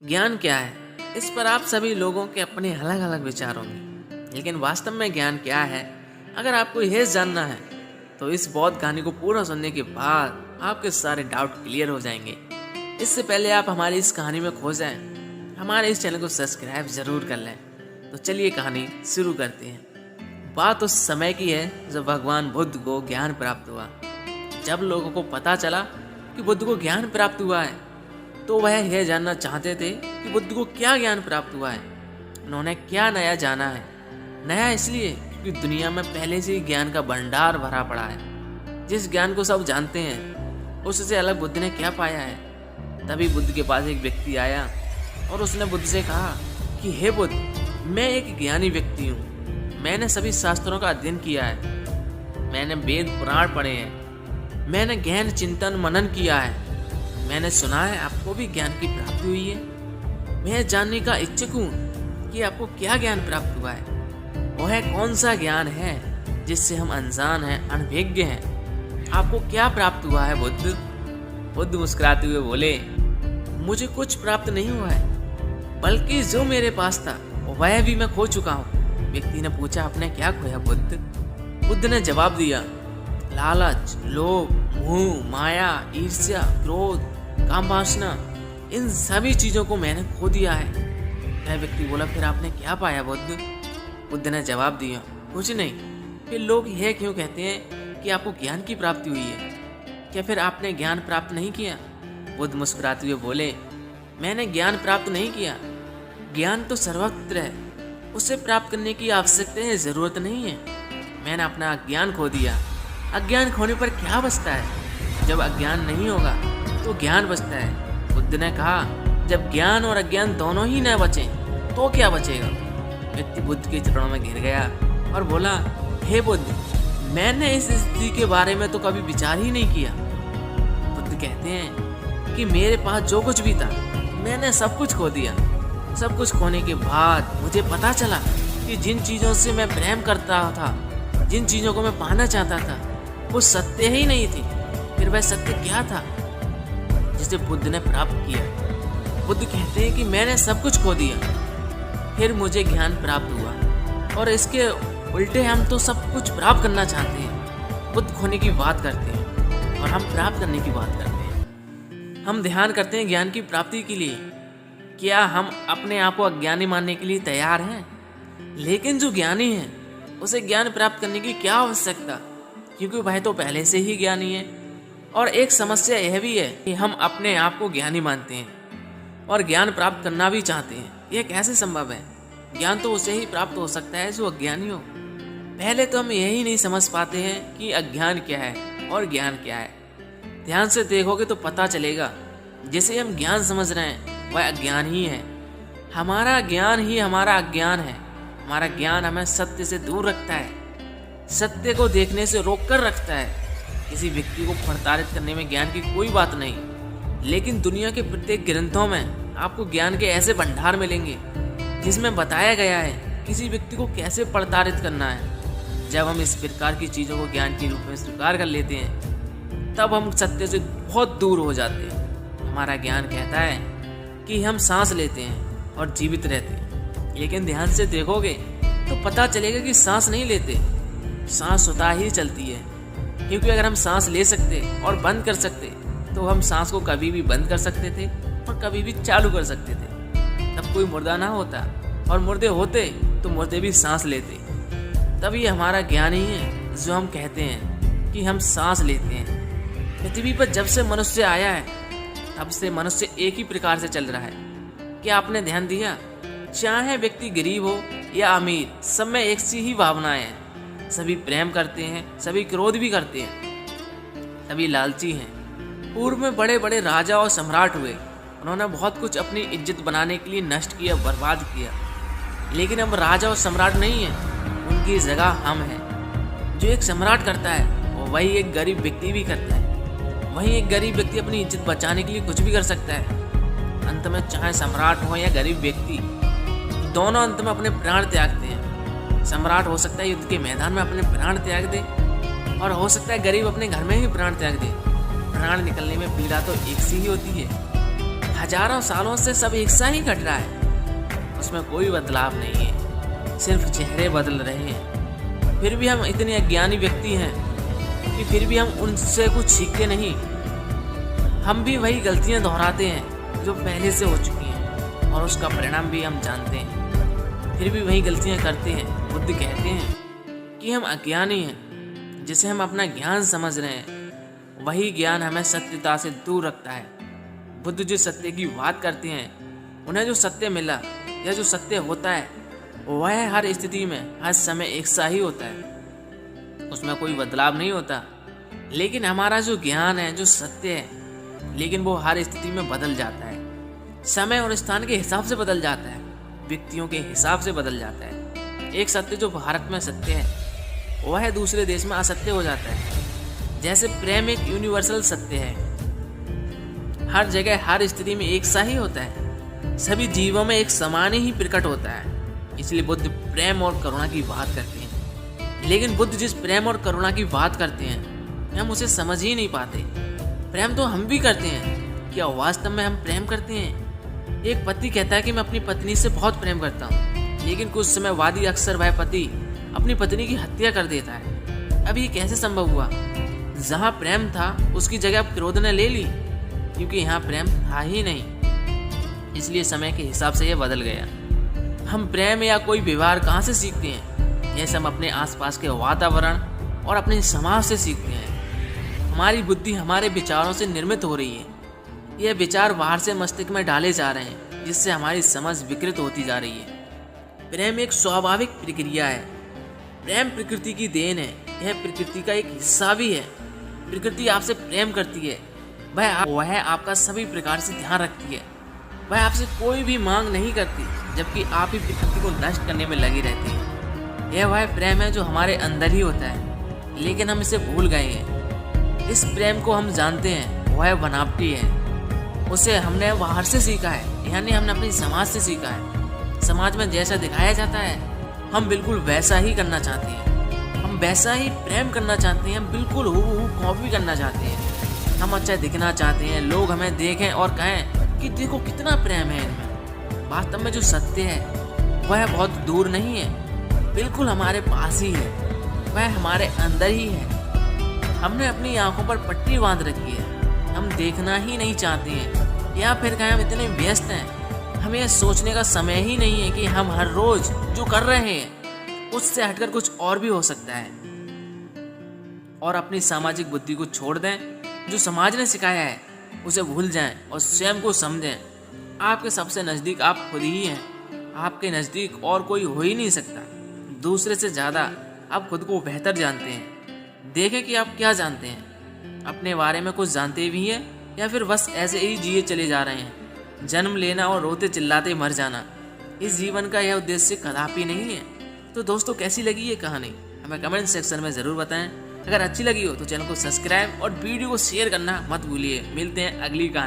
ज्ञान क्या है? इस पर आप सभी लोगों के अपने अलग अलग विचार होंगे, लेकिन वास्तव में ज्ञान क्या है? अगर आपको यह जानना है तो इस बौद्ध कहानी को पूरा सुनने के बाद आपके सारे डाउट क्लियर हो जाएंगे। इससे पहले आप हमारी इस कहानी में खो जाएं, हमारे इस चैनल को सब्सक्राइब जरूर कर लें। तो चलिए कहानी शुरू करते हैं। बात उस समय की है जब भगवान बुद्ध को ज्ञान प्राप्त हुआ। जब लोगों को पता चला कि बुद्ध को ज्ञान प्राप्त हुआ है तो वह यह जानना चाहते थे कि बुद्ध को क्या ज्ञान प्राप्त हुआ है, उन्होंने क्या नया जाना है। नया इसलिए क्योंकि दुनिया में पहले से ही ज्ञान का भंडार भरा पड़ा है। जिस ज्ञान को सब जानते हैं उससे अलग बुद्ध ने क्या पाया है। तभी बुद्ध के पास एक व्यक्ति आया और उसने बुद्ध से कहा कि हे बुद्ध, मैं एक ज्ञानी व्यक्ति हूँ। मैंने सभी शास्त्रों का अध्ययन किया है, मैंने वेद पुराण पढ़े हैं, मैंने गहन चिंतन मनन किया है। मैंने सुना है आपको भी ज्ञान की प्राप्ति हुई है। मैं जानने का इच्छुक हूँ कि आपको क्या ज्ञान प्राप्त हुआ है। वह कौन सा ज्ञान है जिससे हम अनजान हैं, अनभिज्ञ हैं। आपको क्या प्राप्त हुआ है बुद्ध? बुद्ध मुस्कुराते हुए बोले, मुझे कुछ प्राप्त नहीं हुआ है, बल्कि जो मेरे पास था वह भी मैं खो चुका हूँ। व्यक्ति ने पूछा, आपने क्या खोया बुद्ध? बुद्ध ने जवाब दिया, लालच, लोभ, मोह, माया, ईर्ष्या, क्रोध, काम वासना, इन सभी चीजों को मैंने खो दिया है। वह व्यक्ति बोला, फिर आपने क्या पाया बुद्ध? बुद्ध ने जवाब दिया, कुछ नहीं। फिर लोग यह क्यों कहते हैं कि आपको ज्ञान की प्राप्ति हुई है? क्या फिर आपने ज्ञान प्राप्त नहीं किया? बुद्ध मुस्कुराते हुए बोले, मैंने ज्ञान प्राप्त नहीं किया। ज्ञान तो सर्वत्र है, उसे प्राप्त करने की आवश्यकता जरूरत नहीं है। मैंने अपना अज्ञान खो दिया। अज्ञान खोने पर क्या बचता है? जब अज्ञान नहीं होगा तो ज्ञान बचता है। बुद्ध ने कहा, जब ज्ञान और अज्ञान दोनों ही न बचे तो क्या बचेगा? व्यक्ति बुद्ध के चरणों में गिर गया और बोला, हे बुद्ध, मैंने इस स्थिति के बारे में तो कभी विचार ही नहीं किया। बुद्ध कहते हैं कि मेरे पास जो कुछ भी था मैंने सब कुछ खो दिया। सब कुछ खोने के बाद मुझे पता चला कि जिन चीजों से मैं प्रेम करता था, जिन चीजों को मैं पाना चाहता था, वो सत्य ही नहीं थी। फिर वह सत्य क्या था जिसे बुद्ध ने प्राप्त किया? बुद्ध कहते हैं कि मैंने सब कुछ खो दिया, फिर मुझे ज्ञान प्राप्त हुआ। और इसके उल्टे हम तो सब कुछ प्राप्त करना चाहते हैं। बुद्ध खोने की बात करते हैं और हम प्राप्त करने की बात करते हैं। हम ध्यान करते हैं ज्ञान की प्राप्ति के लिए। क्या हम अपने आप को अज्ञानी मानने के लिए तैयार हैं? लेकिन जो ज्ञानी है उसे ज्ञान प्राप्त करने की क्या आवश्यकता, क्योंकि वह तो पहले से ही ज्ञानी है। और एक समस्या यह भी है कि हम अपने आप को ज्ञानी मानते हैं और ज्ञान प्राप्त करना भी चाहते हैं। यह कैसे संभव है? ज्ञान तो उसे ही प्राप्त हो सकता है जो अज्ञानी हो। पहले तो हम यही नहीं समझ पाते हैं कि अज्ञान क्या है और ज्ञान क्या है। ध्यान से देखोगे तो पता चलेगा जिसे हम ज्ञान समझ रहे हैं वह अज्ञान ही है। हमारा ज्ञान ही हमारा अज्ञान है। हमारा ज्ञान हमें सत्य से दूर रखता है, सत्य को देखने से रोक कर रखता है। किसी व्यक्ति को प्रताड़ित करने में ज्ञान की कोई बात नहीं, लेकिन दुनिया के प्रत्येक ग्रंथों में आपको ज्ञान के ऐसे भंडार मिलेंगे जिसमें बताया गया है किसी व्यक्ति को कैसे प्रताड़ित करना है। जब हम इस प्रकार की चीज़ों को ज्ञान के रूप में स्वीकार कर लेते हैं तब हम सत्य से बहुत दूर हो जाते हैं। हमारा ज्ञान कहता है कि हम सांस लेते हैं और जीवित रहते हैं, लेकिन ध्यान से देखोगे तो पता चलेगा कि सांस नहीं लेते, सांस स्वतः ही चलती है। क्योंकि अगर हम सांस ले सकते और बंद कर सकते तो हम सांस को कभी भी बंद कर सकते थे और कभी भी चालू कर सकते थे। तब कोई मुर्दा ना होता, और मुर्दे होते तो मुर्दे भी सांस लेते। तब ये हमारा ज्ञान ही है जो हम कहते हैं कि हम सांस लेते हैं। पृथ्वी पर जब से मनुष्य आया है तब से मनुष्य एक ही प्रकार से चल रहा है। क्या आपने ध्यान दिया? चाहे व्यक्ति गरीब हो या अमीर, सब में एक सी ही भावनाएं हैं। सभी प्रेम करते हैं, सभी क्रोध भी करते हैं, सभी लालची हैं। पूर्व में बड़े बड़े राजा और सम्राट हुए, उन्होंने बहुत कुछ अपनी इज्जत बनाने के लिए नष्ट किया, बर्बाद किया। लेकिन अब राजा और सम्राट नहीं है, उनकी जगह हम हैं। जो एक सम्राट करता है वो वही एक गरीब व्यक्ति भी करता है। वही एक गरीब व्यक्ति अपनी इज्जत बचाने के लिए कुछ भी कर सकता है। अंत में चाहे सम्राट हो या गरीब व्यक्ति, दोनों अंत में अपने प्राण त्यागते हैं। सम्राट हो सकता है युद्ध के मैदान में अपने प्राण त्याग दे, और हो सकता है गरीब अपने घर में ही प्राण त्याग दे। प्राण निकलने में पीड़ा तो एक सी ही होती है। हजारों सालों से सब एक सा ही घट रहा है, उसमें कोई बदलाव नहीं है, सिर्फ चेहरे बदल रहे हैं। फिर भी हम इतने अज्ञानी व्यक्ति हैं कि फिर भी हम उनसे कुछ सीखते नहीं। हम भी वही गलतियां दोहराते हैं जो पहले से हो चुकी हैं और उसका परिणाम भी हम जानते हैं, फिर भी वही गलतियां करते हैं। बुद्ध कहते हैं कि हम अज्ञानी हैं, जिसे हम अपना ज्ञान समझ रहे हैं वही ज्ञान हमें सत्यता से दूर रखता है। बुद्ध जिस सत्य की बात करते हैं, उन्हें जो सत्य मिला या जो सत्य होता है वह हर स्थिति में हर समय एक सा ही होता है, उसमें कोई बदलाव नहीं होता। लेकिन हमारा जो ज्ञान है, जो सत्य है, लेकिन वो हर स्थिति में बदल जाता है, समय और स्थान के हिसाब से बदल जाता है, व्यक्तियों के हिसाब से बदल जाता है। एक सत्य जो भारत में सत्य है वह दूसरे देश में असत्य हो जाता है। जैसे प्रेम एक यूनिवर्सल सत्य है, हर जगह हर स्थिति में एक सा ही होता है, सभी जीवों में एक समान ही प्रकट होता है। इसलिए बुद्ध प्रेम और करुणा की बात करते हैं। लेकिन बुद्ध जिस प्रेम और करुणा की बात करते हैं हम उसे समझ ही नहीं पाते। प्रेम तो हम भी करते हैं, क्या वास्तव में हम प्रेम करते हैं? एक पति कहता है कि मैं अपनी पत्नी से बहुत प्रेम करता हूँ, लेकिन कुछ समय बाद ही अक्सर वह पति अपनी पत्नी की हत्या कर देता है। अब ये कैसे संभव हुआ? जहाँ प्रेम था उसकी जगह अब क्रोध ने ले ली, क्योंकि यहाँ प्रेम था ही नहीं। इसलिए समय के हिसाब से यह बदल गया। हम प्रेम या कोई व्यवहार कहाँ से सीखते हैं? यह सब अपने आसपास के वातावरण और अपने समाज से सीखते हैं। हमारी बुद्धि हमारे विचारों से निर्मित हो रही है। यह विचार बाहर से मस्तिष्क में डाले जा रहे हैं, जिससे हमारी समझ विकृत होती जा रही है। प्रेम एक स्वाभाविक प्रक्रिया है। प्रेम प्रकृति की देन है, यह प्रकृति का एक हिस्सा भी है। प्रकृति आपसे प्रेम करती है, वह आपका सभी प्रकार से ध्यान रखती है, वह आपसे कोई भी मांग नहीं करती, जबकि आप ही प्रकृति को नष्ट करने में लगी रहती है। यह वह प्रेम है जो हमारे अंदर ही होता है, लेकिन हम इसे भूल गए हैं। इस प्रेम को हम जानते हैं वह बनावटी है, उसे हमने बाहर से सीखा है, यानी हमने अपनी समाज से सीखा है। समाज में जैसा दिखाया जाता है हम बिल्कुल वैसा ही करना चाहते हैं, हम वैसा ही प्रेम करना चाहते हैं, हम बिल्कुल हूबहू कॉपी करना चाहते हैं। हम अच्छा दिखना चाहते हैं, लोग हमें देखें और कहें कि देखो कितना प्रेम है इनमें। वास्तव में जो सत्य है वह बहुत दूर नहीं है, बिल्कुल हमारे पास ही है, वह हमारे अंदर ही है। हमने अपनी आंखों पर पट्टी बांध रखी है, हम देखना ही नहीं चाहते हैं, या फिर कहें हम इतने व्यस्त हैं, हमें यह सोचने का समय ही नहीं है कि हम हर रोज जो कर रहे हैं उससे हटकर कुछ और भी हो सकता है। और अपनी सामाजिक बुद्धि को छोड़ दें, जो समाज ने सिखाया है उसे भूल जाएं और स्वयं को समझें। आपके सबसे नज़दीक आप खुद ही हैं, आपके नज़दीक और कोई हो ही नहीं सकता। दूसरे से ज़्यादा आप खुद को बेहतर जानते हैं। देखें कि आप क्या जानते हैं, अपने बारे में कुछ जानते भी हैं या फिर बस ऐसे ही जिए चले जा रहे हैं। जन्म लेना और रोते चिल्लाते मर जाना, इस जीवन का यह उद्देश्य कदापि नहीं है। तो दोस्तों, कैसी लगी ये कहानी हमें कमेंट सेक्शन में ज़रूर बताएं। अगर अच्छी लगी हो तो चैनल को सब्सक्राइब और वीडियो को शेयर करना मत भूलिए। मिलते हैं अगली कहानी।